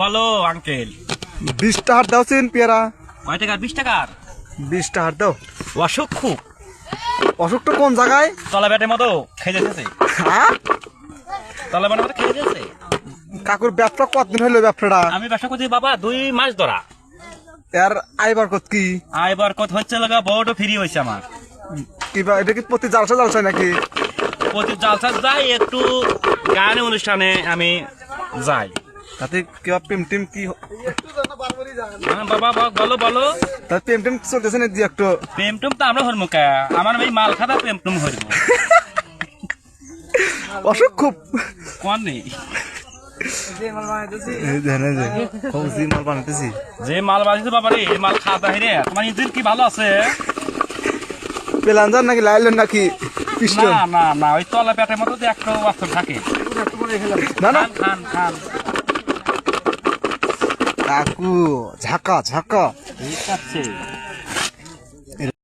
বলো আঙ্কেল। 20 টাকার দাও চিন পেয়ারা। কয় টাকার? 20 টাকার। 20 টাকার দাও। অসুখ খুব। অসুখ তো কোন জায়গায়? তলা ব্যাটের মতো খেয়ে যাচ্ছে। হ্যাঁ তলা ব্যাটের মতো খেয়ে যাচ্ছে। কাকুর ব্যবসা কতদিন হলো ব্যবসাটা? আমি ব্যবসা করছি বাবা 2 মাস ধরা। এর আইবার কত কি? আইবার কত হচ্ছে লাগা বড় ফ্রি হইছে আমার। কিবা এটা কি প্রতি জালসা নাকি? প্রতি জালসা যাই, একটু গান অনুষ্ঠানে আমি যাই। তাতে কিবা প্রেম টেম কি? হ্যাঁ বাবা বলো বলো। তাতে প্রেম টেম চলতেছে না দি একটু? প্রেম টুম তো আমরা হরমু কা, আমার এই মাল খাতা প্রেম টুম হরমু। অসুখ খুব কোন নেই। মাল বানাইতেছি। যে মাল বাজিছে বাবা রে, এই মাল খাতা হেরে তোমার ইঞ্জিন কি ভালো আছে? পেলাঞ্জার নাকি লাইলেন নাকি পিস্টন? না না না, ওই তলা পেটের মতো যে একটা বাস্তব থাকে। না না খান খান। কাকু ঝাঁকা ঝাঁকা ঠিক আছে।